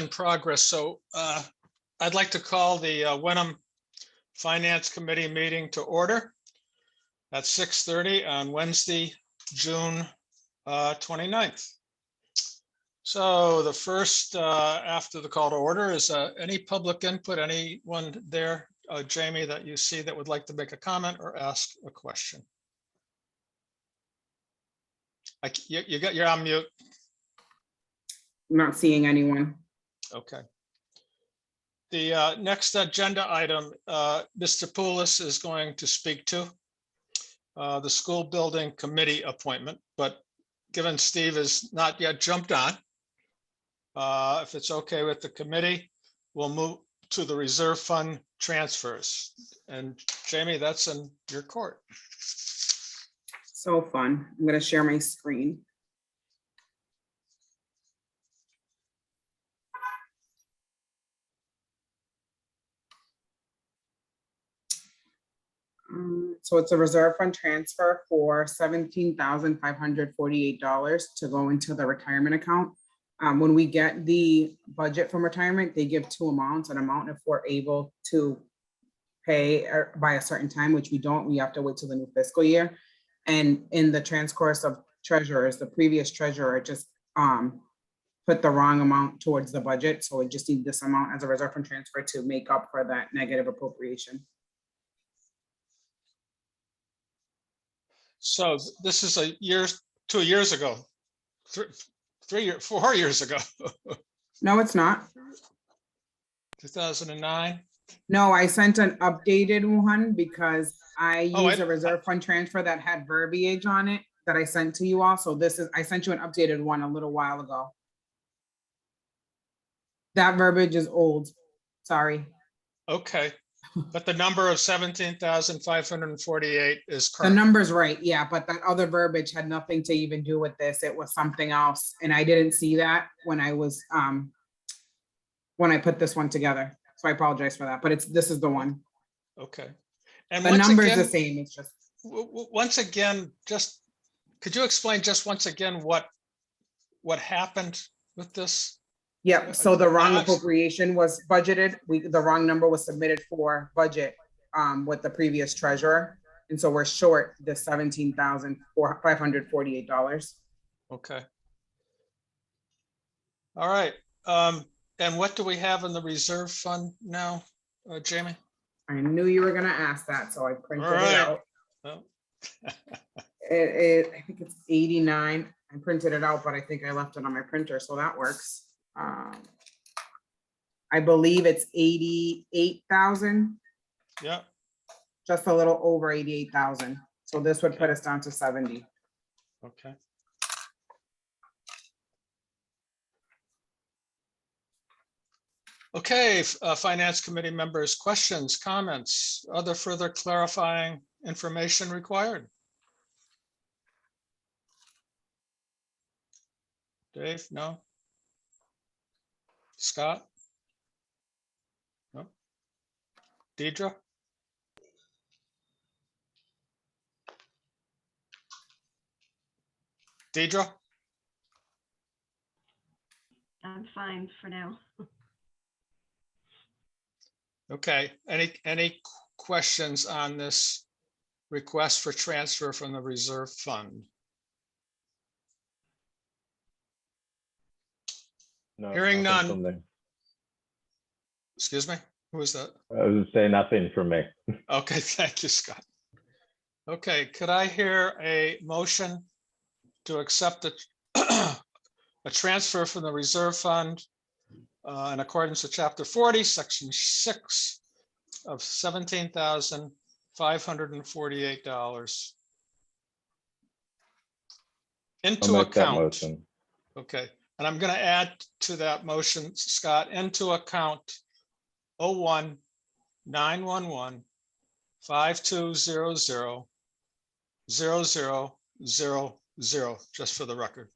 in progress. So I'd like to call the Wenham Finance Committee meeting to order at 6:30 on Wednesday, June 29th. So the first after the call to order is any public input, anyone there, Jamie, that you see that would like to make a comment or ask a question? You're on mute. I'm not seeing anyone. Okay. The next agenda item, Mr. Poulos is going to speak to the school building committee appointment, but given Steve has not yet jumped on, if it's okay with the committee, we'll move to the reserve fund transfers. And Jamie, that's in your court. So fun. I'm going to share my screen. So it's a reserve fund transfer for $17,548 to go into the retirement account. When we get the budget from retirement, they give two amounts, an amount if we're able to pay by a certain time, which we don't, we have to wait till the new fiscal year. And in the transcourse of treasurers, the previous treasurer just put the wrong amount towards the budget. So we just need this amount as a reserve fund transfer to make up for that negative appropriation. So this is 2 years ago, 4 years ago. No, it's not. 2009. No, I sent an updated one because I used a reserve fund transfer that had verbiage on it that I sent to you all. So I sent you an updated one a little while ago. That verbiage is old. Sorry. Okay, but the number of 17,548 is The correct. number's right, yeah, but that other verbiage had nothing to even do with this. It was something else. And I didn't see that when I was, when I put this one together. So I apologize for that, but this is the one. Okay. And The number is the same, it's just. Once again, just, could you explain just once again what happened with this? Yep, so the wrong appropriation was budgeted. The wrong number was submitted for budget with the previous treasurer. And so we're short the $17,548. Okay. All right. And what do we have in the reserve fund now, Jamie? I knew you were gonna ask that, so I printed it out. Well. I think it's 89. I printed it out, but I think I left it on my printer, so that works. I believe it's 88,000. Yeah. Just a little over 88,000. So this would put us down to 70. Okay. Okay, Finance Committee members, questions, comments, other further clarifying information required? Dave, no? Scott? No? Deidre? Deidre? I'm fine for now. Okay, any questions on this request for transfer from the reserve fund? No, Hearing nothing none. from me. Excuse me, who was that? I was just saying nothing from me. Okay, thank you, Scott. Okay, could I hear a motion to accept a transfer from the reserve fund in accordance with Chapter 40, Section 6 of $17,548 into I'll make that account. motion. Okay, and I'm going to add to that motion, Scott, into account 01-911-5200-0000, just for the record.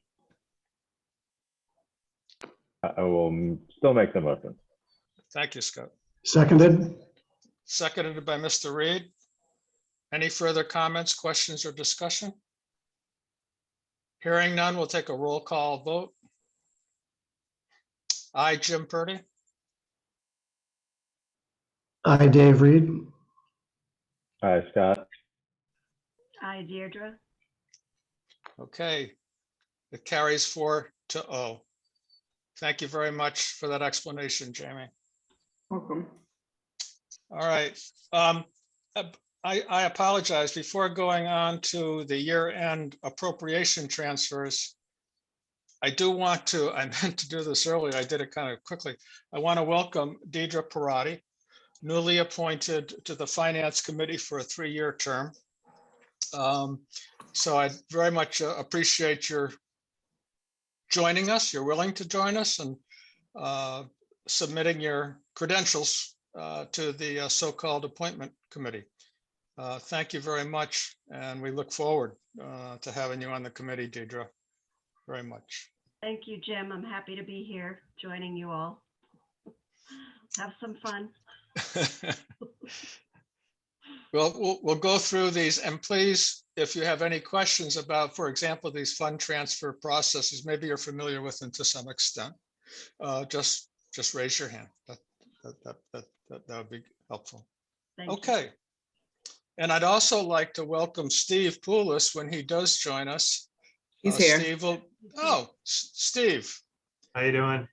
I will still make the motion. Thank you, Scott. Seconded. Seconded by Mr. Reed. Any further comments, questions, or discussion? Hearing none, we'll take a roll call vote. I, Jim Purdy. Hi, Dave Reed. Hi, Scott. Hi, Deirdre. Okay, it carries 4-0. Thank you very much for that explanation, Jamie. Welcome. All right. I apologize. Before going on to the year-end appropriation transfers, I meant to do this earlier. I did it kind of quickly. I want to welcome Deidre Parati, newly appointed to the Finance Committee for a 3-year term. So I very much appreciate your joining us. You're willing to join us and submitting your credentials to the so-called appointment committee. Thank you very much, and we look forward to having you on the committee, Deidre, very much. Thank you, Jim. I'm happy to be here, joining you all. Have some fun. Well, we'll go through these, and please, if you have any questions about, for example, these fund transfer processes, maybe you're familiar with them to some extent, just raise your hand. That would be helpful. Thank you. Okay. And I'd also like to welcome Steve Poulos when he does join us. He's here. Steve. How you doing?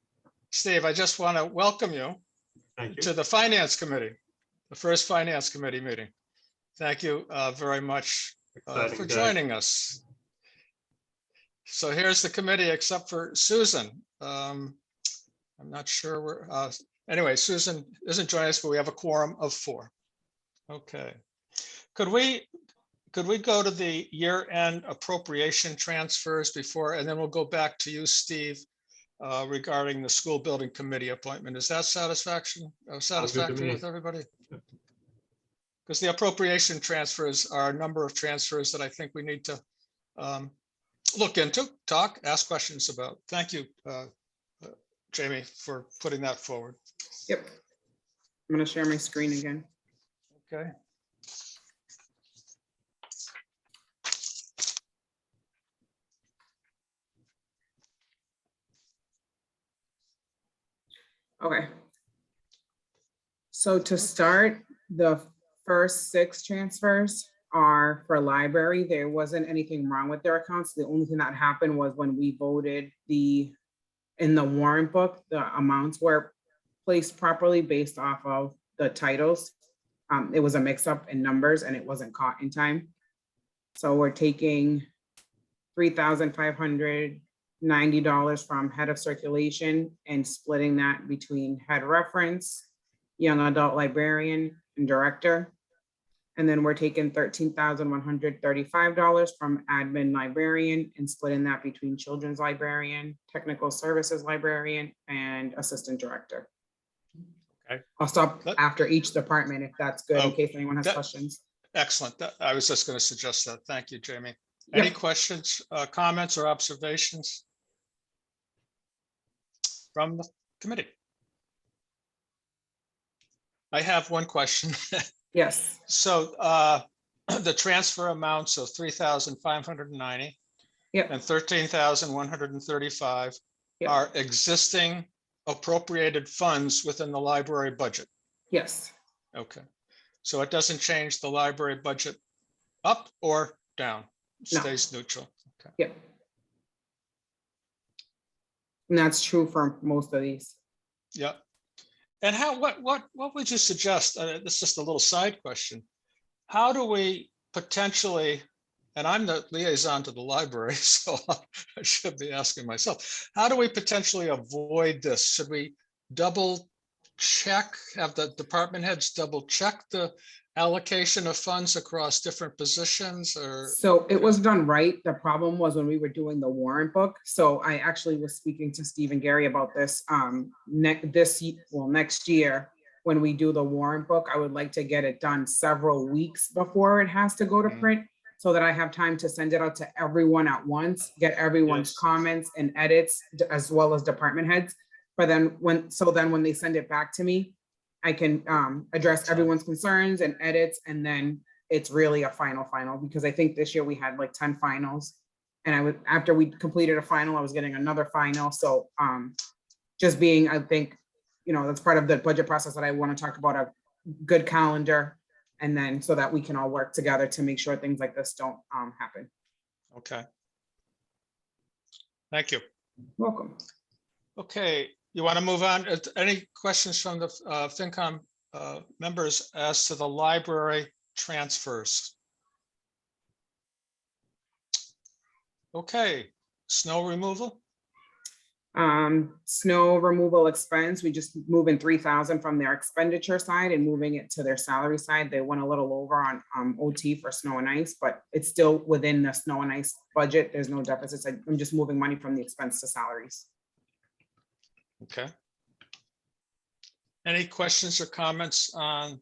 Steve, I just want to welcome you Thank you. to the Finance Committee, the first Finance Committee meeting. Thank you very much Exciting for day. joining us. So here's the committee, except for Susan. I'm not sure where, anyway, Susan isn't joining us, but we have a quorum of 4. Okay. Could we go to the year-end appropriation transfers before, and then we'll go back to you, Steve, regarding the school building committee appointment. Is that satisfactory me. with everybody? Because the appropriation transfers are a number of transfers that I think we need to look into, ask questions about. Thank you, Jamie, for putting that forward. Yep. I'm going to share my screen again. Okay. Okay. So to start, the first 6 transfers are for library. There wasn't anything wrong with their accounts. The only thing that happened was when we voted in the warrant book, the amounts were placed properly based off of the titles. It was a mix up in numbers and it wasn't caught in time. So we're taking $3,590 from head of circulation and splitting that between head reference, young adult librarian, and director. And then we're taking $13,135 from admin librarian and splitting that between children's librarian, technical services librarian, and assistant director. Okay. I'll stop after each department if that's good, in case anyone has that- questions. Excellent. I was just going to suggest that. Thank you, Jamie. Any Yep. questions, comments, or observations from the committee? I have one question. Yes, So the transfer amounts of 3,590 yep, and 13,135 Yep. are existing appropriated funds within the library budget. yes, Okay. So it doesn't change the library budget up or down, No. stays neutral. Okay. yep. And that's true for most of these. Yeah. And what would you suggest? This is just a little side question. How do we potentially, and I'm the liaison to the library, so I should be asking myself, how do we potentially avoid this? Should we double check, have the department heads double check the allocation of funds across different positions, or? So it was done right. The problem was when we were doing the warrant book. So I actually was speaking to Steve and Gary about this next year, when we do the warrant book, I would like to get it done several weeks before it has to go to print, so that I have time to send it out to everyone at once, get everyone's Yes. comments and edits, as well as department heads. But then when they send it back to me, I can address everyone's concerns and edits, and then it's really a final, because I think this year we had like 10 finals. And after we completed a final, I was getting another final. So just being, I think, that's part of the budget process that I want to talk about, a good calendar. And then so that we can all work together to make sure things like this don't happen. Okay. Thank you. Welcome. Okay, you want to move on? Any questions from the FinCom members as to the library transfers? Okay, snow removal? Snow removal expense, we just moving 3,000 from their expenditure side and moving it to their salary side. They went a little over on OT for snow and ice, but it's still within the snow and ice budget. There's no deficits. I'm just moving money from the expense to salaries. Okay. Any questions or comments on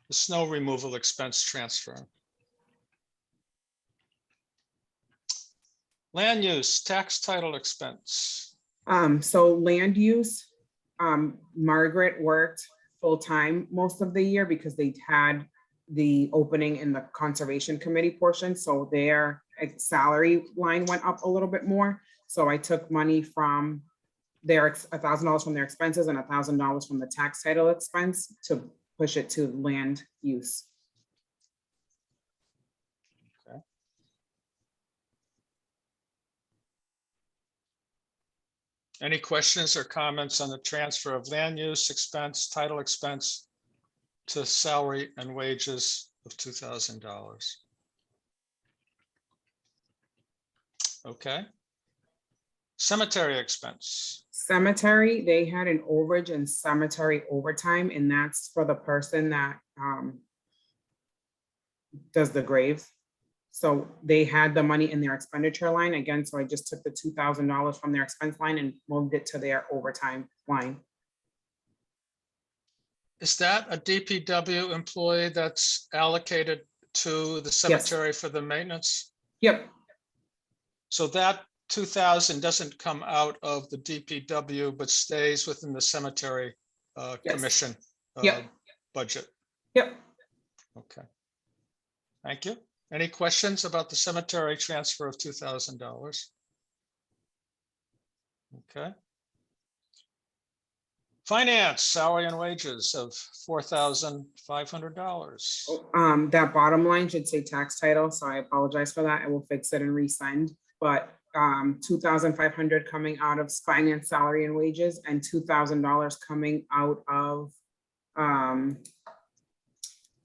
the snow removal expense transfer? Land use tax title expense. So land use, Margaret worked full-time most of the year because they had the opening in the conservation committee portion. So their salary line went up a little bit more. So I took money from their $1,000 from their expenses and $1,000 from the tax title expense to push it to land use. Any questions or comments on the transfer of land use expense, title expense to salary and wages of $2,000? Okay. Cemetery expense. Cemetery, they had an overage in cemetery overtime, and that's for the person that does the graves. So they had the money in their expenditure line again. So I just took the $2,000 from their expense line and moved it to their overtime line. Is that a DPW employee that's allocated to the cemetery for the maintenance? Yep. So that 2,000 doesn't come out of the DPW, but stays within the cemetery Yes. commission Yep. budget. Yep. Okay. Thank you. Any questions about the cemetery transfer of $2,000? Okay. Finance, salary and wages of $4,500. That bottom line should say tax title, so I apologize for that. I will fix it and resend. But $2,500 coming out of finance, salary and wages, and $2,000 coming out of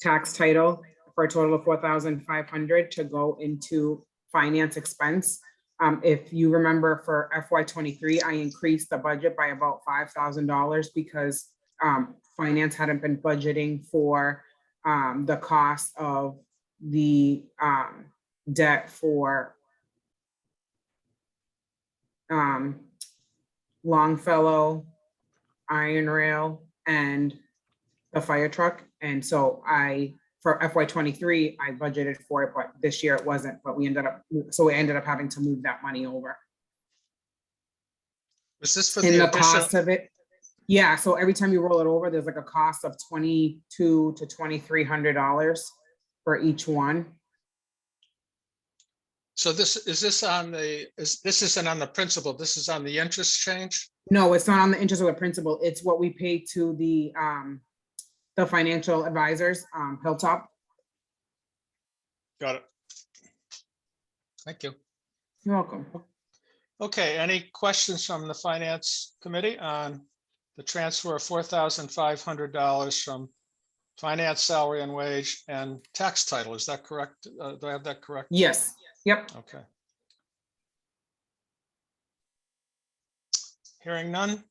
tax title, for a total of $4,500 to go into finance expense. If you remember, for FY23, I increased the budget by about $5,000 because finance hadn't been budgeting for the cost of the debt for Longfellow, Iron Rail, and the fire truck. And so for FY23, I budgeted for it, but this year it wasn't, but we ended up having to move that money over. Was this for And the the cost additional? of it, yeah, so every time you roll it over, there's like a cost of $2,200 to $2,300 for each one. So this isn't on the principal, this is on the interest change? No, it's not on the interest or the principal, it's what we pay to the financial advisors, Hilltop. Got it. Thank you. You're welcome. Okay, any questions from the finance committee on the transfer of $4,500 from finance, salary and wage and tax title? Is that correct? Do I have that correct? Yes, yep. Okay. Hearing none.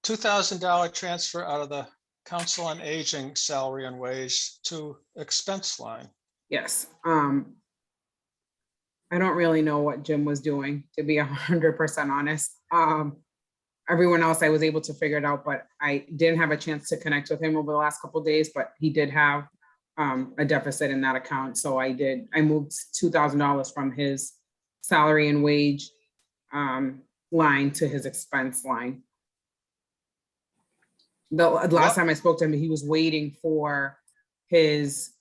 $2,000 transfer out of the Council on Aging salary and wage to expense line. Yes. I don't really know what Jim was doing, to be 100% honest. Everyone else, I was able to figure it out, but I didn't have a chance to connect with him over the last couple of days, but he did have a deficit in that account. So I moved $2,000 from his salary and wage line to his expense line. The last time I spoke to him, he was waiting for his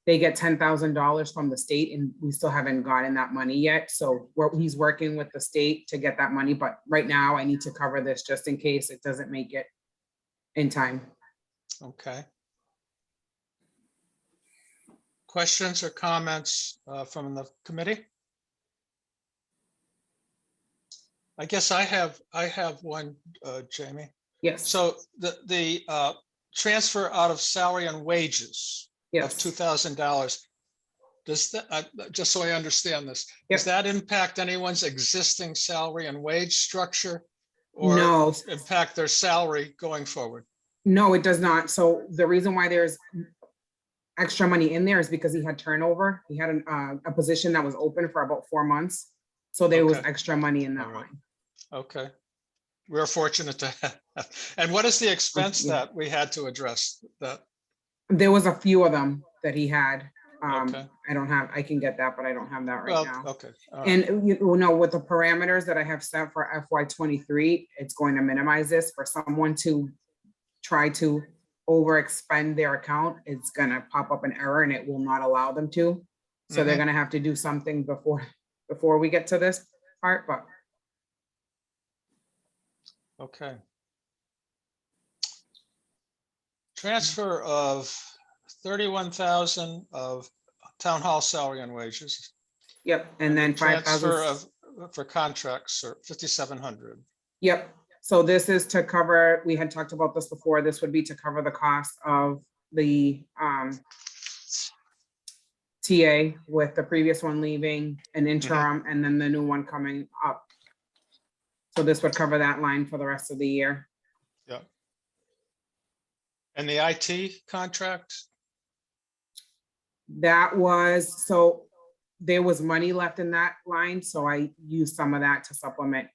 they get $10,000 from the state, and we still haven't gotten that money yet. So he's working with the state to get that money, but right now I need to cover this just in case it doesn't make it in time. Okay. Questions or comments from the committee? I guess I have one, Jamie. Yes. So the transfer out of salary and wages of Yes. $2,000. Does that, just so I understand this, Yep. does that impact anyone's existing salary and wage structure? Or No. impact their salary going forward? No, it does not. So the reason why there's extra money in there is because he had turnover. He had a position that was open for about 4 months. So there was Okay. extra money in that All right. line. Okay. We're fortunate to have. And what is the expense Yeah. that we had to address that? There was a few of them that he had. Okay. I can get that, but I don't have that right Well, now. okay. All right. And you know, with the parameters that I have set for FY23, it's going to minimize this. For someone to try to over expend their account, it's gonna pop up an error and it will not allow them to. So they're Mhm. gonna have to do something before we get to this part, but Okay. Transfer of 31,000 of town hall salary and wages. yep, and then Transfer 5,000. of, for contracts, or 5,700. Yep, so this is to cover, we had talked about this before, this would be to cover the cost of the TA with the previous one leaving, an interim, and then the new one coming up. So this would cover that line for the rest of the year. Yeah. And the IT contract? That was, so there was money left in that line, so I used some of that to supplement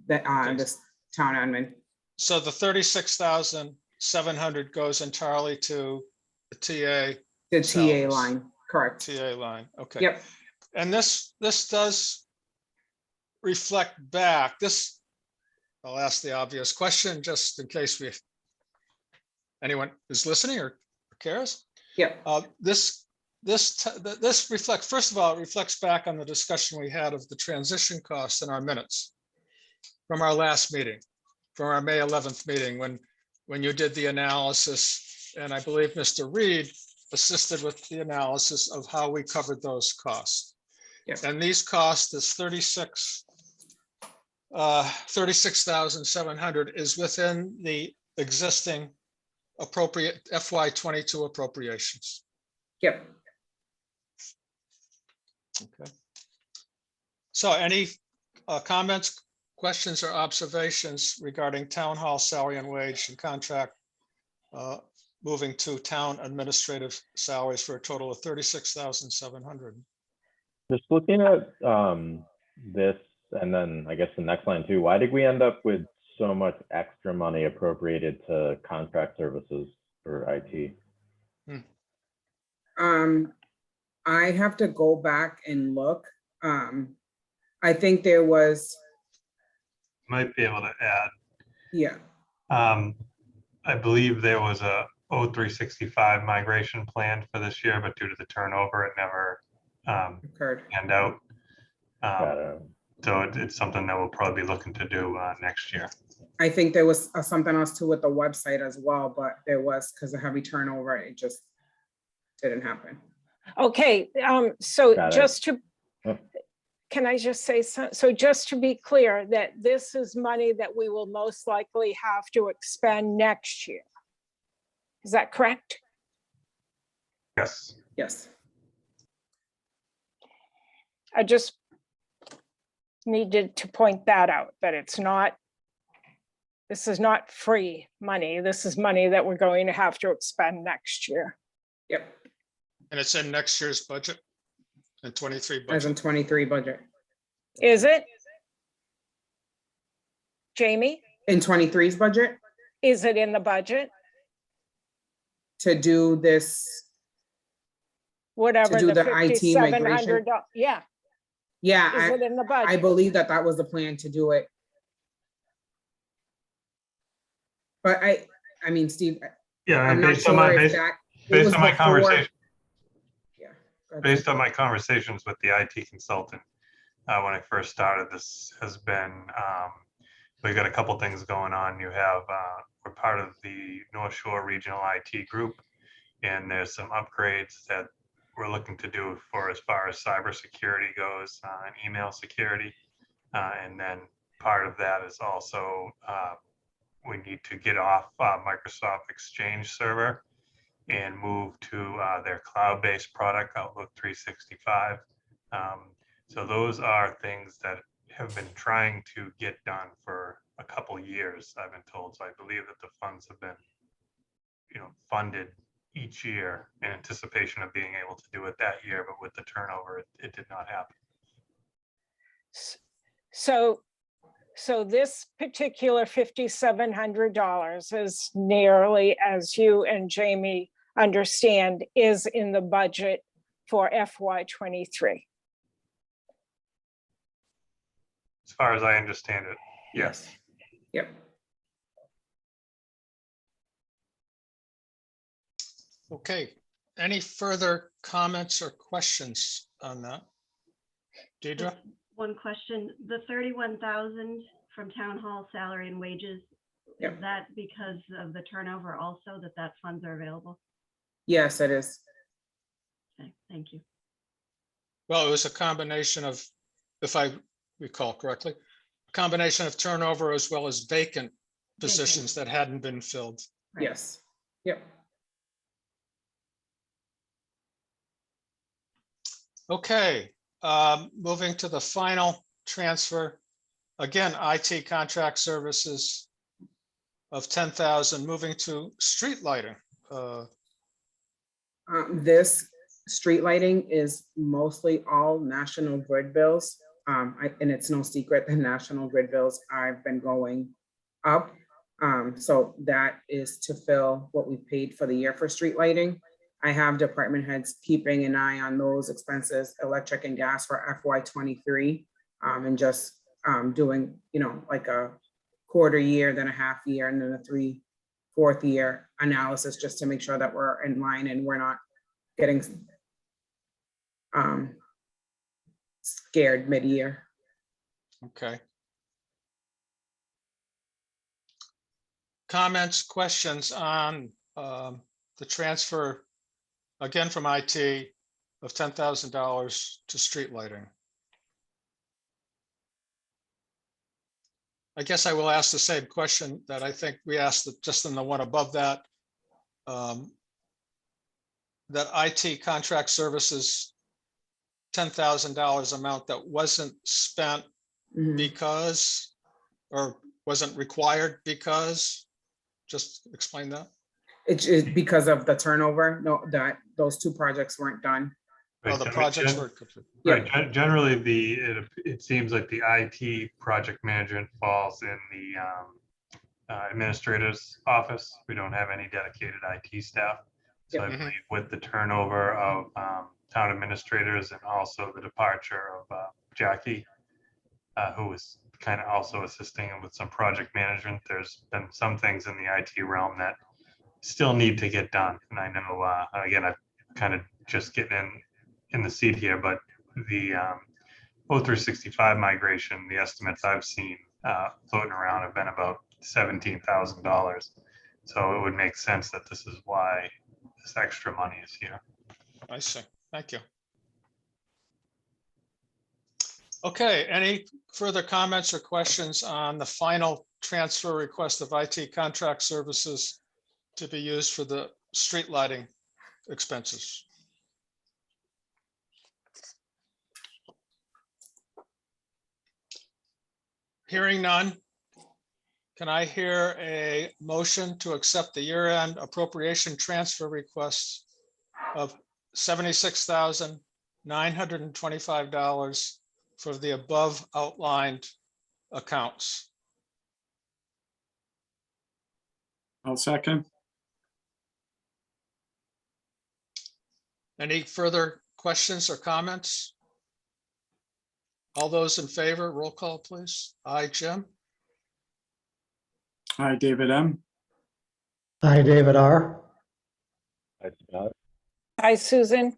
the, Okay. this town admin. So the 36,700 goes entirely to the TA, The TA Salaries. line, correct. TA line, okay. Yep, And this does reflect back, this, I'll ask the obvious question, just in case anyone is listening or cares. yep, This reflects, first of all, it reflects back on the discussion we had of the transition costs in our minutes from our last meeting, from our May 11th meeting, when you did the analysis, and I believe Mr. Reed assisted with the analysis of how we covered those costs. Yes. And these costs is 36,700 is within the existing appropriate FY22 appropriations. yep. Okay. So any comments, questions, or observations regarding town hall salary and wage and contract moving to town administrative salaries for a total of 36,700? Just looking at this, and then I guess the next line too, why did we end up with so much extra money appropriated to contract services for IT? I have to go back and look. I think there was, Might be able to add, yeah, I believe there was a 0365 migration planned for this year, but due to the turnover, it never occurred. panned out. Got it. So it's something that we'll probably be looking to do next year. I think there was something else too with the website as well, but there was, because of heavy turnover, it just didn't happen. Okay, so Got it. just to, Yep. can I just say, so just to be clear, that this is money that we will most likely have to expend next year. Is that correct? Yes. Yes, I just needed to point that out, that it's not, this is not free money. This is money that we're going to have to expend next year. yep, And it's in next year's budget, in 23 as in budget. 23 budget. Is it? Jamie, In 23's budget, is it in the budget? to do this, Whatever do the the IT migration? $5,700, yeah, is yeah, it in the I budget? believe that was the plan to do it. But I mean, Steve, Yeah, I'm and not based on my, sure if based that. it based was on my before- conversation, based on my conversations with the IT consultant, when I first started, this has been, we got a couple things going on. You have, we're part of the North Shore Regional IT Group, and there's some upgrades that we're looking to do for as far as cybersecurity goes, and email security. And then part of that is also, we need to get off Microsoft Exchange server and move to their cloud-based product, Outlook 365. So those are things that have been trying to get done for a couple years, I've been told. So I believe that the funds have been, funded each year in anticipation of being able to do it that year, but with the turnover, it did not happen. So this particular $5,700 is nearly, as you and Jamie understand, is in the budget for FY23. As far as I understand it, yes. Yep. Okay, any further comments or questions on that? Deidre? Just one question, the 31,000 from town hall salary and wages, Yep. is that because of the turnover also that funds are available? Yes, it is. Okay, thank you. Well, it was a combination of, if I recall correctly, a combination of turnover as well as vacant positions that hadn't been filled. Right. Yes. Yep. Okay, moving to the final transfer. Again, IT contract services of 10,000, moving to street lighting. This street lighting is mostly all National Grid bills. And it's no secret that National Grid bills have been going up. So that is to fill what we paid for the year for street lighting. I have department heads keeping an eye on those expenses, electric and gas for FY23, and just doing, like a quarter year, then a half year, and then a 3/4 year analysis, just to make sure that we're in line and we're not getting scared mid-year. Okay. Comments, questions on the transfer, again from IT, of $10,000 to street lighting? I guess I will ask the same question that I think we asked just in the one above that. That IT contract services, $10,000 amount that wasn't spent Mhm. because, or wasn't required because, just explain that. It's because of the turnover, no, that those two projects weren't done. Oh, the projects were. Right, generally it seems like the IT project management falls in the administrator's office. We don't have any dedicated IT staff. So I Yep. believe with the turnover of town administrators and also the departure of Jackie, who was kind of also assisting him with some project management, there's been some things in the IT realm that still need to get done. And I know, again, I'm kind of just getting in the seat here, but the O365 migration, the estimates I've seen floating around have been about $17,000. So it would make sense that this is why this extra money is here. I see. Thank you. Okay, any further comments or questions on the final transfer request of IT contract services to be used for the street lighting expenses? Hearing none, can I hear a motion to accept the year-end appropriation transfer requests of $76,925 for the above outlined accounts? I'll second. Any further questions or comments? All those in favor, roll call, please. Aye, Jim. Hi, David M. Hi, David R. Hi, Scott. Hi, Susan.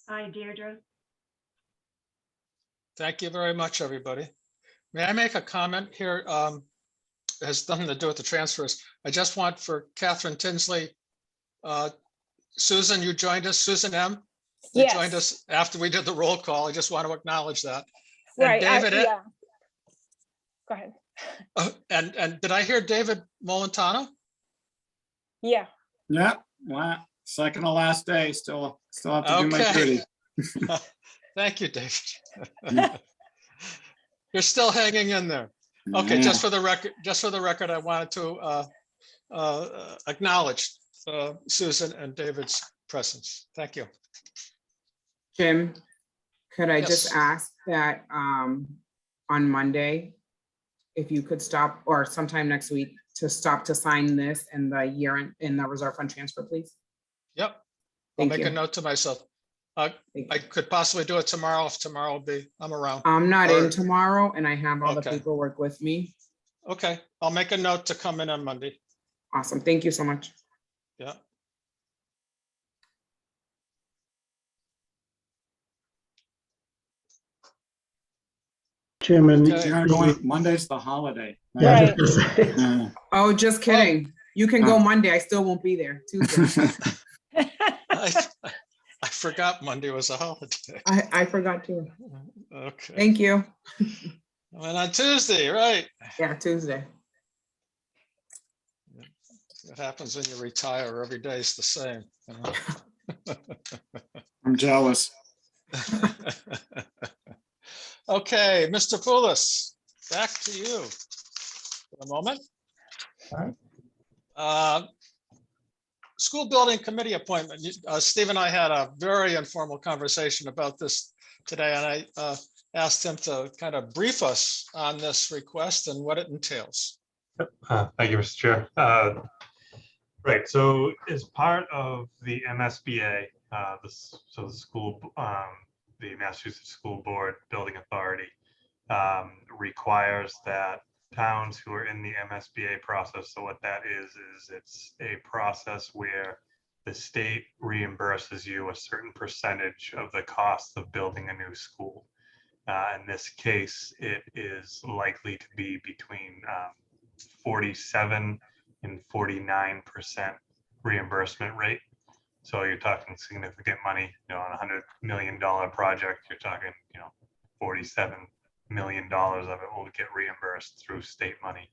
Hi, Deirdre. Thank you very much, everybody. May I make a comment here? Has nothing to do with the transfers. I just want for Catherine Tinsley, Susan, you joined us, Susan M. You joined Yes, us after we did the roll call. I just want to acknowledge that. And right. David, Yeah. Go ahead. and did I hear David Molentano? Yeah, Yeah, second to last day, still have to do my Okay. duty. Thank you, David. You're still hanging in there. Okay, Yeah. just for the record, I wanted to acknowledge Susan and David's presence. Thank you. Jim, could I just Yes. ask that on Monday, if you could stop, or sometime next week, to stop to sign this and the year in the reserve fund transfer, please? Yep, I'll Thank make a you. note to myself. Thank I you. could possibly do it tomorrow if tomorrow will be, I'm around. I'm not Or- in tomorrow and I have all the Okay. paperwork with me. Okay, I'll make a note to come in on Monday. Awesome. Thank you so much. Yeah. Chairman. Okay. You're going, Monday's the holiday. Yeah, I was Right. just gonna say. Yeah. Oh, just kidding. You can go Monday. I still won't be there. Tuesday. I forgot Monday was a holiday. I forgot to. Okay, Thank you. and on Tuesday, right? Yeah, Tuesday. What happens when you retire? Every day is the same. You know? I'm jealous. Okay, Mr. Poulos, back to you for a moment. School building committee appointment. Steve and I had a very informal conversation about this today, and I asked him to kind of brief us on this request and what it entails. Thank you, Mr. Chair. Right, so as part of the MSBA, the school, the Massachusetts School Board Building Authority requires that towns who are in the MSBA process, so what that is it's a process where the state reimburses you a certain percentage of the cost of building a new school. In this case, it is likely to be between 47 and 49% reimbursement rate. So you're talking significant money, on a $100 million project, you're talking, $47 million of it will get reimbursed through state money.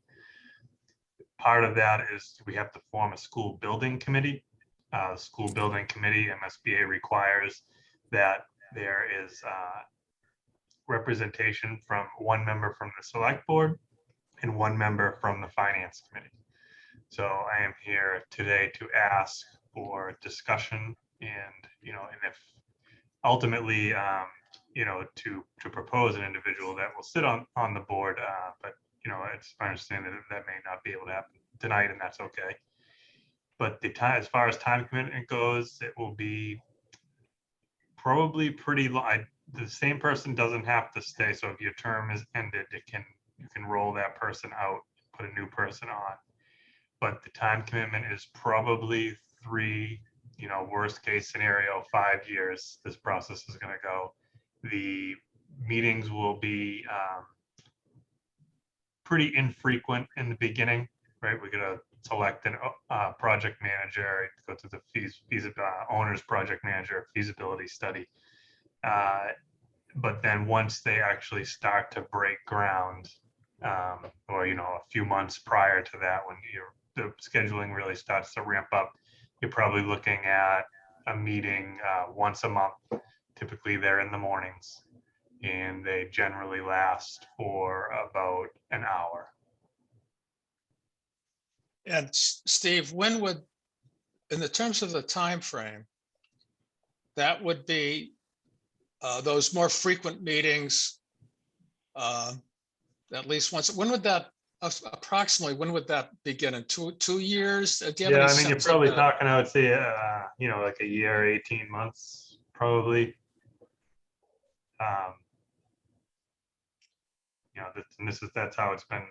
Part of that is we have to form a school building committee. The school building committee, MSBA, requires that there is representation from one member from the select board and one member from the finance committee. So I am here today to ask for discussion and, and if ultimately, to propose an individual that will sit on the board, but, it's my understanding that may not be able to happen tonight, and that's okay. But the time, as far as time commitment goes, it will be probably pretty long. The same person doesn't have to stay. So if your term is ended, you can roll that person out, put a new person on. But the time commitment is probably 3, worst case scenario, 5 years. This process is going to go. The meetings will be pretty infrequent in the beginning, right? We're going to select a project manager, go through the owner's project manager feasibility study. But then once they actually start to break ground, or a few months prior to that, when the scheduling really starts to ramp up, you're probably looking at a meeting once a month. Typically they're in the mornings, and they generally last for about an hour. And Steve, when would, in the terms of the time frame, that would be those more frequent meetings, at least once? When would that approximately? When would that begin? In 2 years? Do you have any You're sense probably of that? talking, I would say, like a year, 18 months, probably. That's how it's been.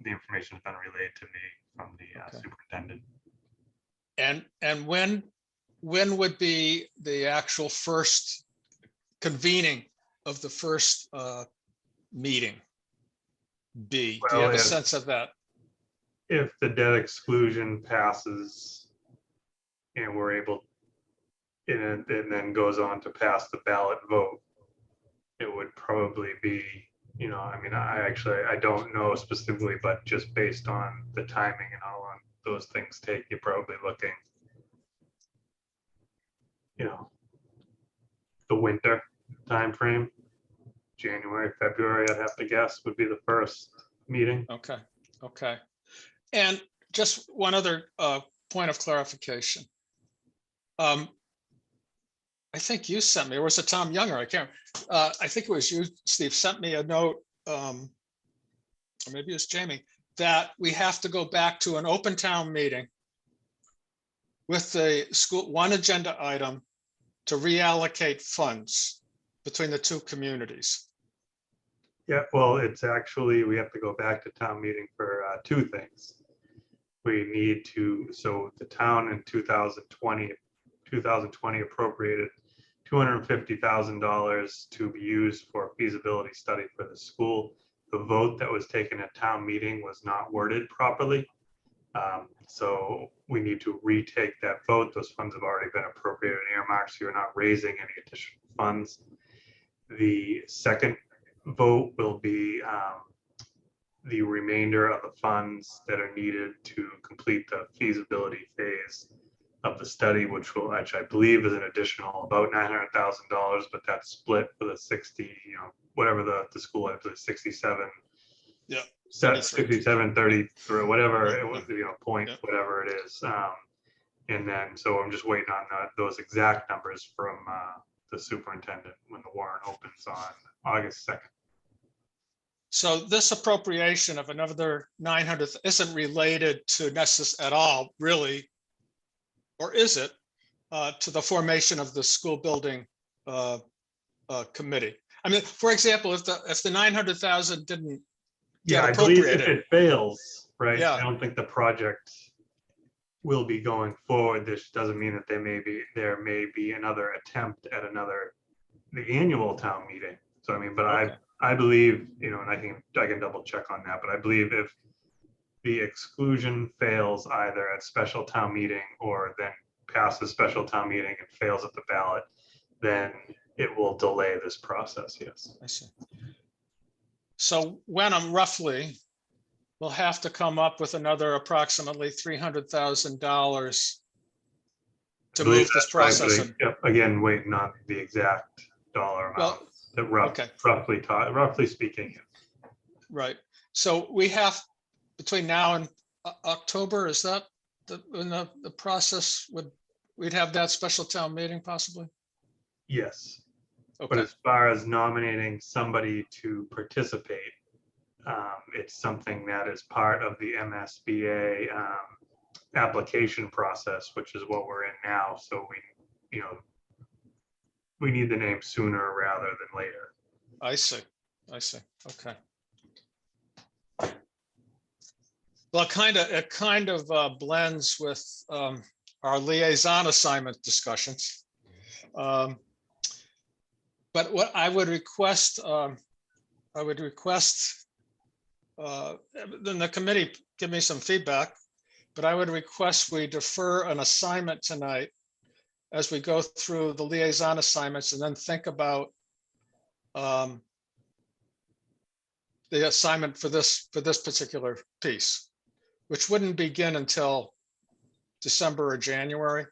The information has been relayed to me from the Okay. superintendent. And when would be the actual first convening of the first meeting be? Do you Well, have a if- sense of that? If the debt exclusion passes and we're able, and then goes on to pass the ballot vote, it would probably be, I mean, I don't know specifically, but just based on the timing and how long those things take, you're probably looking, the winter timeframe, January, February, I'd have to guess would be the first meeting. Okay, okay. And just one other point of clarification. I think you sent me, or was it Tom Younger? I can't, I think it was you, Steve, sent me a note, or maybe it's Jamie, that we have to go back to an open town meeting with the school, one agenda item to reallocate funds between the two communities. Yeah, well, it's actually, we have to go back to town meeting for two things. We need to, so the town in 2020 appropriated $250,000 to be used for a feasibility study for the school. The vote that was taken at town meeting was not worded properly. So we need to retake that vote. Those funds have already been appropriated and earmarked, so you're not raising any additional funds. The second vote will be the remainder of the funds that are needed to complete the feasibility phase of the study, which I believe is an additional about $900,000, but that's split for the 60, whatever the school had, 67. Yeah. 67, 33, whatever it was, point, Yeah. whatever it is. And then, so I'm just waiting on those exact numbers from the superintendent when the warrant opens on August 2nd. So this appropriation of another 900 isn't related to at all, really, or is it, to the formation of the school building committee? I mean, for example, if the 900,000 didn't Yeah, get I believe if appropriated. it fails, right, Yeah. I don't think the project will be going forward. This doesn't mean that there may be another attempt at the annual town meeting. So I mean, but Okay. I believe, and I can double check on that, but I believe if the exclusion fails either at special town meeting or then passes special town meeting and fails at the ballot, then it will delay this process, yes. I see. So Wenham roughly will have to come up with another approximately $300,000 to I believe move this that's right, but process. yep, again, waiting on the exact dollar amount. Well, That okay. roughly speaking. Right. So we have between now and October, is that when the process we'd have that special town meeting possibly? Yes, but Okay, as far as nominating somebody to participate, it's something that is part of the MSBA application process, which is what we're in now. So we need the name sooner rather than later. I see. Okay. Well, it kind of blends with our liaison assignment discussions. But what I would request, then the committee give me some feedback, but I would request we defer an assignment tonight as we go through the liaison assignments and then think about the assignment for this particular piece, which wouldn't begin until December or January.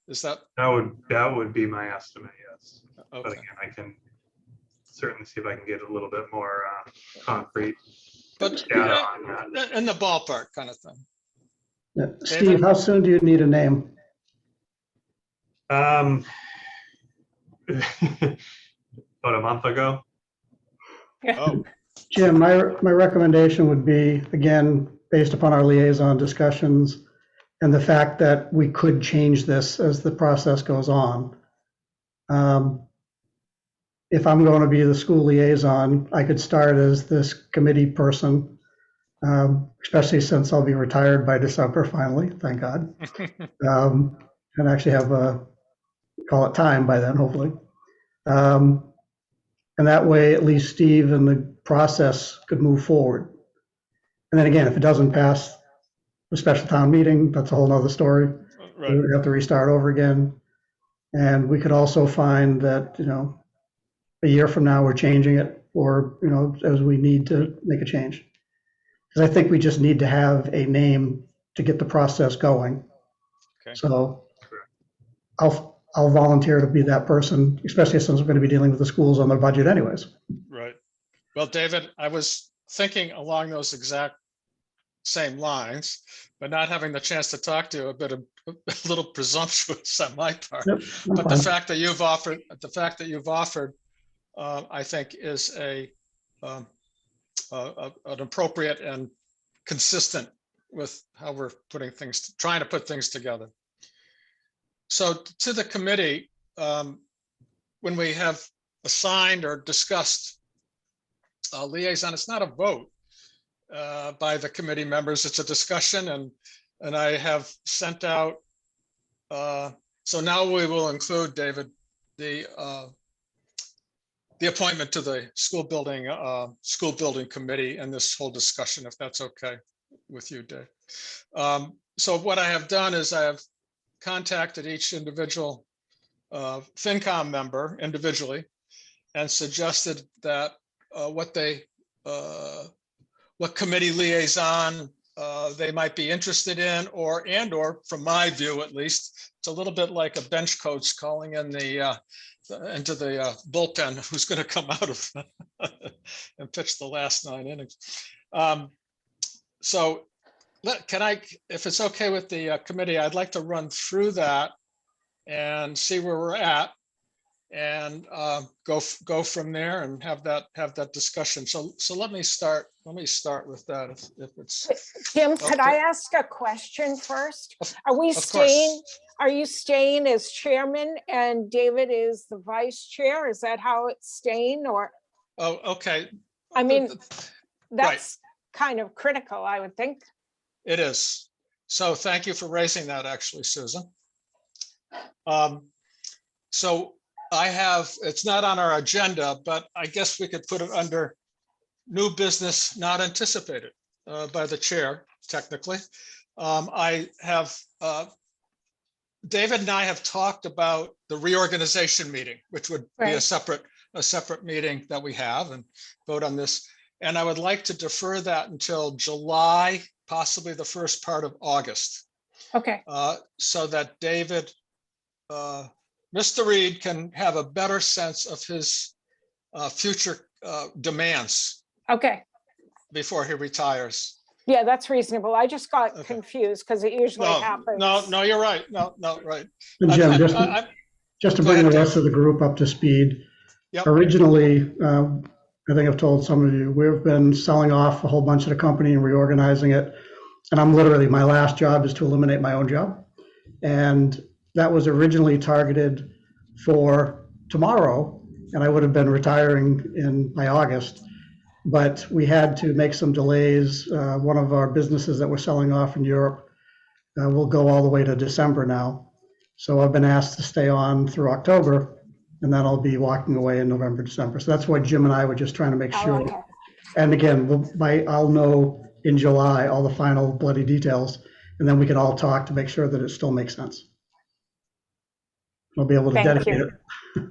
Is that? That would be my estimate, yes. But Okay. again, I can certainly see if I can get a little bit more concrete But data on that. in the ballpark kind of thing. Yeah. Steve, how soon do you need a name? About a month ago. Oh, Jim, my recommendation would be, again, based upon our liaison discussions and the fact that we could change this as the process goes on. If I'm going to be the school liaison, I could start as this committee person, especially since I'll be retired by December finally, thank God. And actually have call it time by then, hopefully. And that way, at least Steve and the process could move forward. And then again, if it doesn't pass the special town meeting, that's a whole nother story. We Right. would have to restart over again. And we could also find that, a year from now, we're changing it, or, as we need to make a change. Because I think we just need to have a name to get the process going. Okay. So I'll volunteer to be that person, especially since I'm going to be dealing with the schools on their budget anyways. Right. Well, David, I was thinking along those exact same lines, but not having the chance to talk to you, a little presumptuous on my part. Yep, I'm But fine. the fact that you've offered, I think is an appropriate and consistent with how we're trying to put things together. So to the committee, when we have assigned or discussed a liaison, it's not a vote by the committee members, it's a discussion, and I have sent out, so now we will include, David, the appointment to the school building committee in this whole discussion, if that's okay with you, Dave. So what I have done is I have contacted each individual FinCom member individually and suggested that what committee liaison they might be interested in, or from my view at least, it's a little bit like a bench coach calling in into the bullpen who's going to come out of and pitch the last 9 innings. So if it's okay with the committee, I'd like to run through that and see where we're at, and go from there and have that discussion. So let me start with that, if it's Jim, could I okay. ask a question first? Of- Are we of staying, course. are you staying as chairman and David is the vice chair? Is that how it's staying, or, Oh, okay. I mean, Right. that's kind of critical, I would think. It is. So thank you for raising that, actually, Susan. So it's not on our agenda, but I guess we could put it under new business not anticipated by the chair, technically. David and I have talked about the reorganization meeting, which would be a Right. separate meeting that we have, and vote on this. And I would like to defer that until July, possibly the first part of August, Okay, so that David, Mr. Reed can have a better sense of his future demands okay. before he retires. Yeah, that's reasonable. I just got Okay. confused because it usually happens. No, you're right. No, right. And Jim, just to Go bring ahead, the rest Dave. of the group up to speed. Yep. Originally, I think I've told some of you, we've been selling off a whole bunch of the company and reorganizing it. And my last job is to eliminate my own job. And that was originally targeted for tomorrow, and I would have been retiring by August. But we had to make some delays. One of our businesses that we're selling off in Europe will go all the way to December now. So I've been asked to stay on through October, and then I'll be walking away in November, December. So that's why Jim and I were just trying to make Oh, sure. okay. And again, I'll know in July all the final bloody details, and then we can all talk to make sure that it still makes sense. I'll be able to Thank dedicate you. it.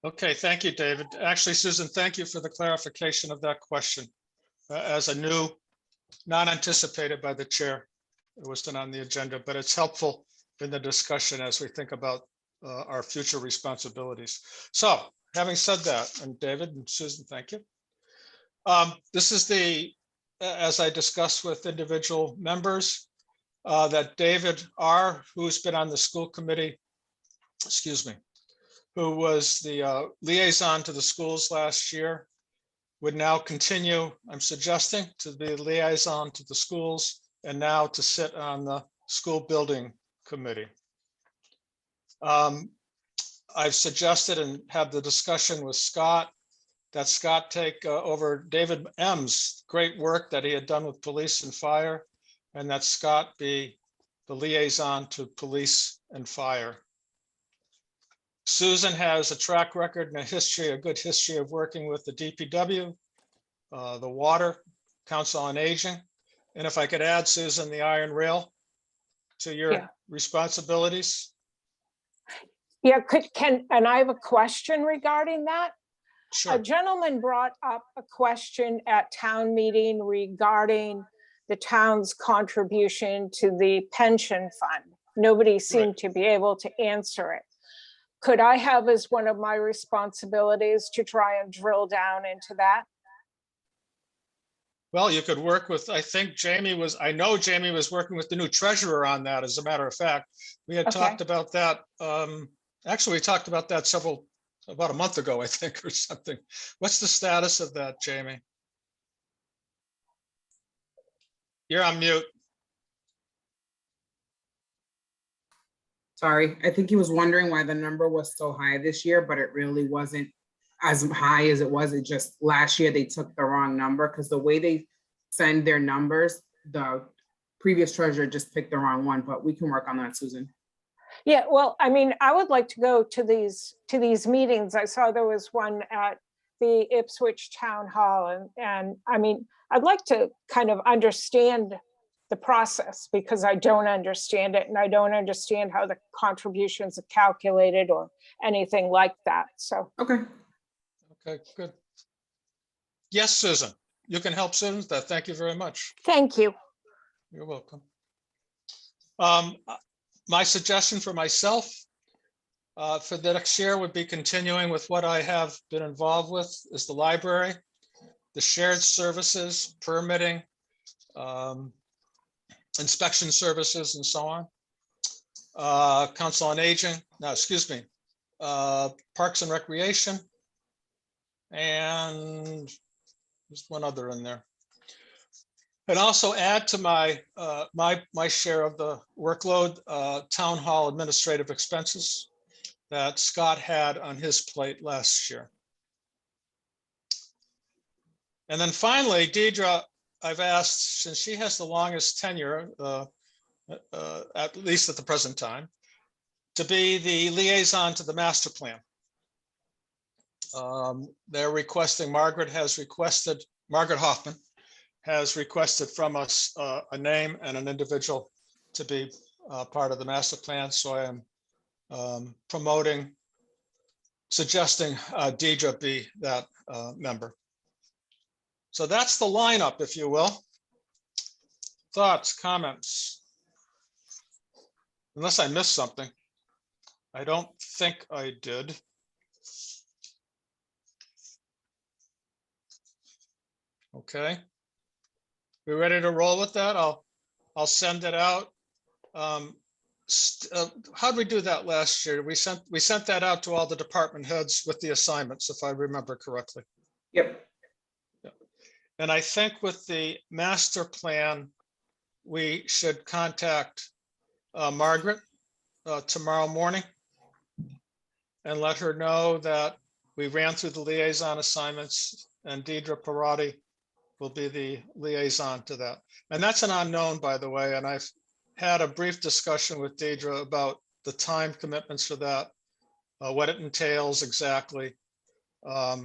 Okay, thank you, David. Actually, Susan, thank you for the clarification of that question. As a new, not anticipated by the chair, it wasn't on the agenda, but it's helpful in the discussion as we think about our future responsibilities. So having said that, and David and Susan, thank you. This is as I discussed with individual members, that David R., who's been on the school committee, who was the liaison to the schools last year, would now continue, I'm suggesting, to be liaison to the schools, and now to sit on the school building committee. I've suggested and had the discussion with Scott, that Scott take over David M's great work that he had done with police and fire, and that Scott be the liaison to police and fire. Susan has a track record and a good history of working with the DPW, the Water, Council on Aging. And if I could add, Susan, the Iron Rail to your Yeah. responsibilities. Yeah, and I have a question regarding that. A Sure. gentleman brought up a question at town meeting regarding the town's contribution to the pension fund. Nobody seemed to be able to answer it. Could I have as one of my responsibilities to try and drill down into that? Well, you could work with, I know Jamie was working with the new treasurer on that, as a matter of fact. We had Okay. talked about that. Actually, we talked about that about a month ago, I think, or something. What's the status of that, Jamie? You're on mute. Sorry, I think he was wondering why the number was so high this year, but it really wasn't as high as it was. It just, last year they took the wrong number because the way they send their numbers, the previous treasurer just picked the wrong one, but we can work on that, Susan. Yeah, well, I mean, I would like to go to these meetings. I saw there was one at the Ipswich Town Hall, and I mean, I'd like to kind of understand the process because I don't understand it, and I don't understand how the contributions are calculated or anything like that. So, Okay. Okay, good. Yes, Susan, you can help Susan. Thank you very much. thank you. You're welcome. My suggestion for myself for the next year would be continuing with what I have been involved with is the library, the shared services, permitting, inspection services, and so on. Council on Aging, no, excuse me, Parks and Recreation, and there's one other in there. And also add to my my share of the workload, town hall administrative expenses that Scott had on his plate last year. And then finally, Deidre, I've asked, since she has the longest tenure, at least at the present time, to be the liaison to the master plan. They're requesting, Margaret Hoffman has requested from us a name and an individual to be part of the master plan. So I am suggesting Deidre be that member. So that's the lineup, if you will. Thoughts, comments? Unless I missed something. I don't think I did. Okay. We ready to roll with that? I'll send it out. How'd we do that last year? We sent that out to all the department heads with the assignments, if I remember correctly. Yep. And I think with the master plan, we should contact Margaret tomorrow morning and let her know that we ran through the liaison assignments and Deidre Parati will be the liaison to that. And that's an unknown, by the way, and I've had a brief discussion with Deidre about the time commitments for that, what it entails exactly. But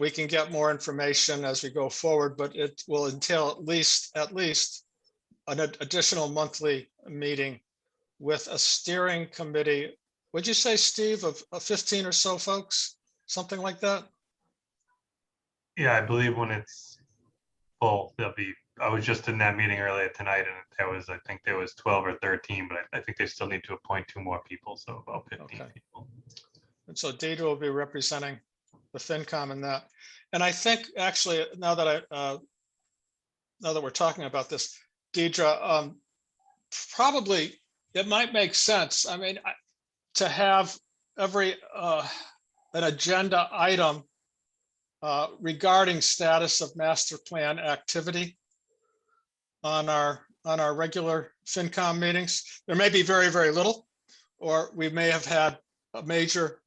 we can get more information as we go forward, but it will entail at least an additional monthly meeting with a steering committee. Would you say, Steve, of 15 or so folks, something like that? Yeah, I believe when it's full, there'll be, I was just in that meeting earlier tonight and I think there was 12 or 13, but I think they still need to appoint 2 more people, so about 15 Okay. people. And so Deidre will be representing the FinCom in that. And I think actually, now that we're talking about this, Deidre, probably it might make sense. I mean, to have every an agenda item regarding status of master plan activity on our regular FinCom meetings. There may be very, very little, or we may have had a major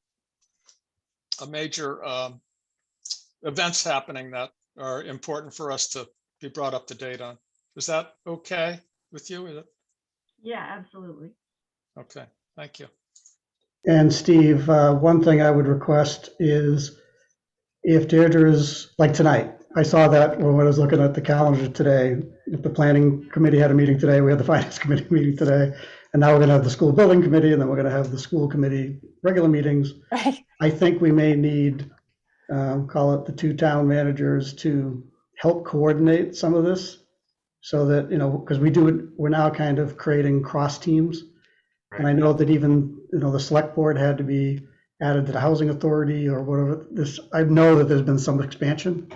events happening that are important for us to be brought up to date on. Is that okay with you? Is it? Yeah, absolutely. Okay, thank you. And Steve, one thing I would request is if Deirdre's, like tonight, I saw that when I was looking at the calendar today, if the planning committee had a meeting today, we had the finance committee meeting today, and now we're gonna have the school building committee, and then we're gonna have the school committee regular meetings. Right. I think we may need, call it the two town managers to help coordinate some of this. So that, because we're now kind of creating cross teams. And I know that even, the select board had to be added to the housing authority or whatever I know that there's been some expansion.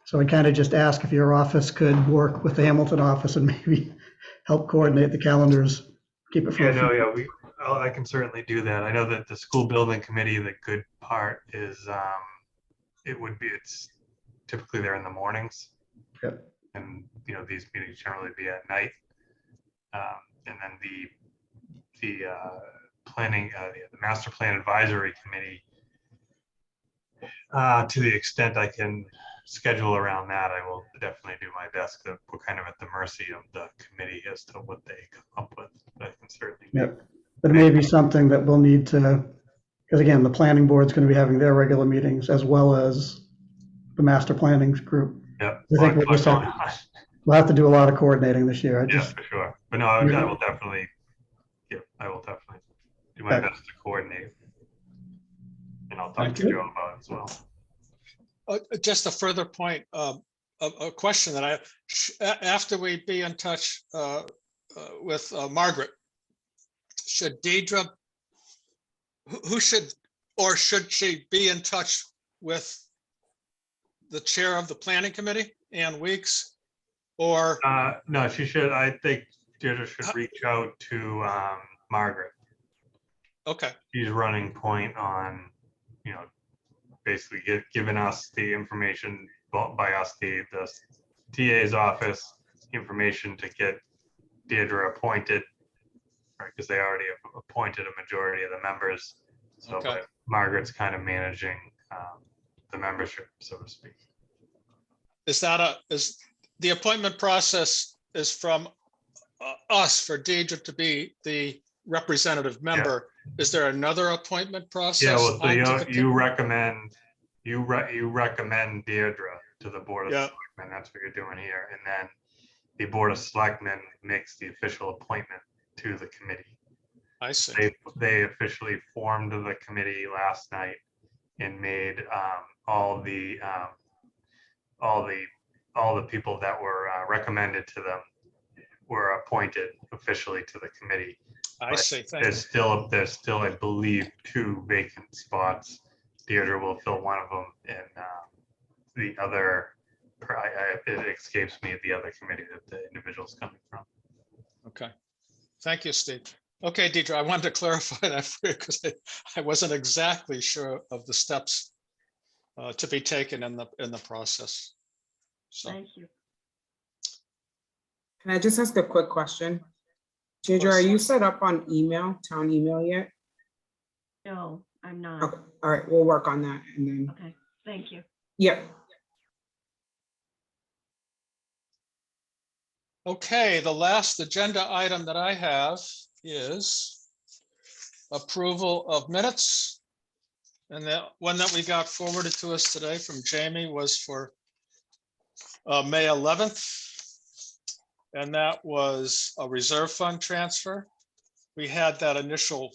So I kind of just ask if your office could work with the Hamilton office and maybe help coordinate the calendars, keep it Yeah, from. no, yeah, I can certainly do that. I know that the school building committee, the good part is, it's typically there in the mornings. Yep. And, these meetings generally be at night. And then the planning, the master plan advisory committee, to the extent I can schedule around that, I will definitely do my best. We're kind of at the mercy of the committee as to what they come up with, but I can certainly. Yep. But it may be something that we'll need to, because again, the planning board's going to be having their regular meetings as well as the master planning group. Yep. I think we'll have to do a lot of coordinating this year. Yeah, for sure. But no, I will definitely, I will definitely do my best to coordinate. And I'll talk to Joe about it as well. Just a further point, a question that after we be in touch with Margaret, should Deidre, who should, or should she be in touch with the chair of the planning committee, Ann Weeks, or? No, she should, I think Deirdre should reach out to Margaret. Okay. She's running point on, basically giving us the information by us, the TA's office, information to get Deirdre appointed, right? Because they already have appointed a majority of the members. So Okay. but Margaret's kind of managing the membership, so to speak. Is the appointment process is from us for Deidre to be the representative member? Is there another appointment process? Yeah, well, so you recommend Deirdre to the board of selectmen. That's what you're doing here, and then the board of selectmen makes the official appointment to the committee. I see. They officially formed the committee last night and made all the people that were recommended to them were appointed officially to the committee. I see. There's still, I believe, 2 vacant spots. Deirdre will fill one of them, and the other, it escapes me the other committee that the individual's coming from. Okay. Thank you, Steve. Okay, Deidre, I wanted to clarify that for you because I wasn't exactly sure of the steps to be taken in the process. So. Thank you. Can I just ask a quick question? Deirdre, are you set up on town email yet? No, I'm not. Okay, all right, we'll work on that and then, Okay, thank you. yep. Okay, the last agenda item that I have is approval of minutes. And the one that we got forwarded to us today from Jamie was for May 11th. And that was a reserve fund transfer. We had that initial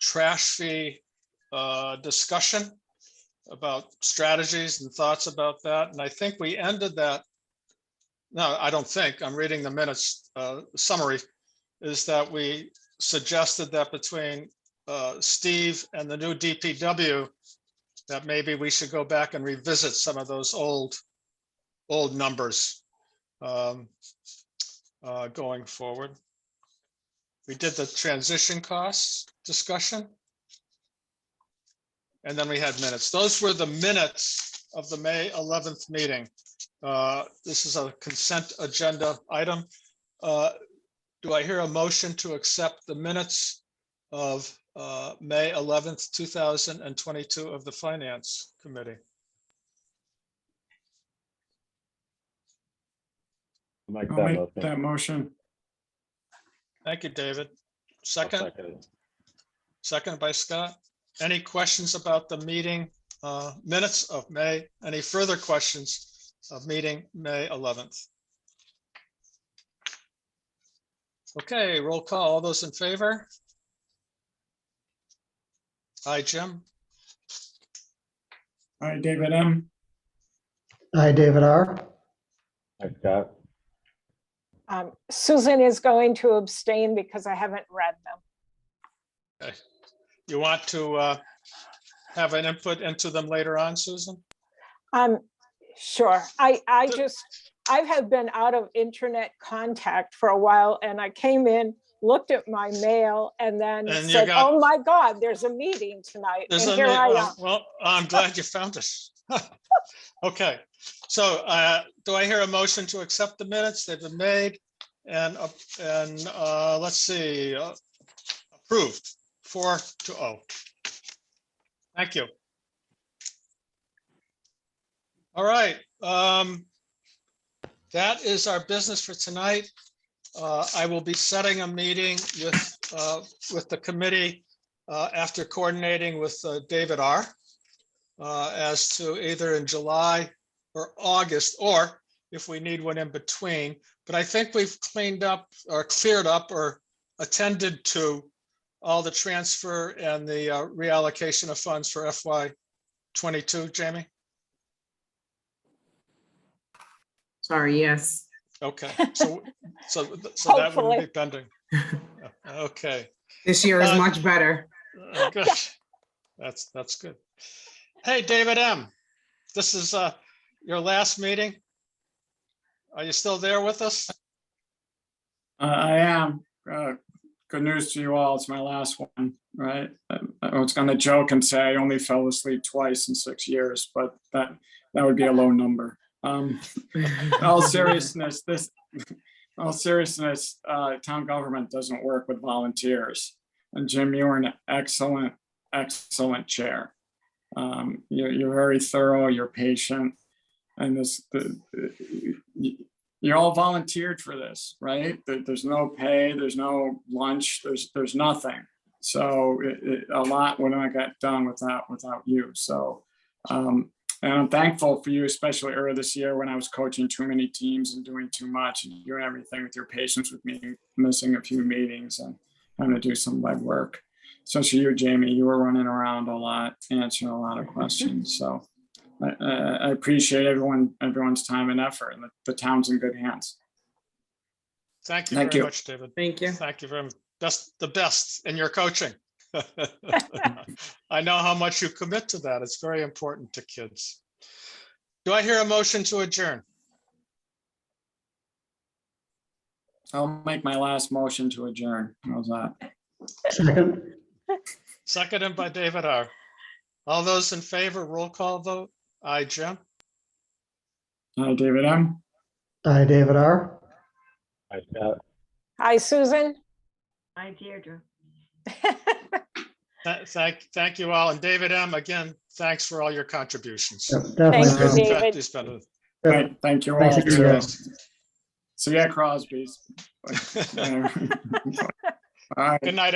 trash fee discussion about strategies and thoughts about that. And I think we ended that. No, I don't think, I'm reading the minutes summary, is that we suggested that between Steve and the new DPW, that maybe we should go back and revisit some of those old numbers going forward. We did the transition costs discussion. And then we had minutes. Those were the minutes of the May 11th meeting. This is a consent agenda item. Do I hear a motion to accept the minutes of May 11th, 2022 of the Finance Committee? I'll make that motion. Thank you, David. I'll Second, second it. second by Scott. Any questions about the meeting minutes of May? Any further questions of meeting May 11th? Okay, roll call. All those in favor? Aye, Jim. Hi, David M. Hi, David R. Hi, Scott. Susan is going to abstain because I haven't read them. You want to have an input into them later on, Susan? Sure. I have been out of internet contact for a while, and I came in, looked at my mail, and then And you said, got- oh my God, there's a meeting tonight. There's And a here I am. well, I'm glad you found us. Okay, so do I hear a motion to accept the minutes? They've been made and let's see, approved 4-0. Thank you. All right, that is our business for tonight. I will be setting a meeting with the committee after coordinating with David R. As to either in July or August, or if we need one in between. But I think we've cleaned up or cleared up or attended to all the transfer and the reallocation of funds for FY22, Jamie? Sorry, yes. Okay, so that wouldn't be pending. Okay. This year is much better. Good. That's good. Hey, David M., this is your last meeting. Are you still there with us? I am. Good news to you all. It's my last one, right? I was going to joke and say I only fell asleep twice in 6 years, but that would be a low number. All seriousness, town government doesn't work with volunteers. And Jim, you were an excellent chair. You're very thorough, you're patient, and you're all volunteered for this, right? There's no pay, there's no lunch, there's nothing. So a lot would not get done without you. So, and I'm thankful for you, especially earlier this year when I was coaching too many teams and doing too much and doing everything with your patience with me, missing a few meetings and having to do some legwork. Especially you, Jamie, you were running around a lot, answering a lot of questions. So I appreciate everyone's time and effort, and the town's in good hands. Thank you Thank very you. much, David. Thank you. Thank you very much. The best in your coaching. I know how much you commit to that. It's very important to kids. Do I hear a motion to adjourn? I'll make my last motion to adjourn. How's that? Second. Seconded by David R. All those in favor, roll call vote. Aye, Jim. Hi, David M. Hi, David R. Hi, Scott. Hi, Susan. Hi, Deirdre. Thank you all. And David M., again, thanks for all your contributions. Yep, Thank definitely. you, David. He's been Thank you Thanks all. again, too. guys. See ya, Crosby's. All right. Good night.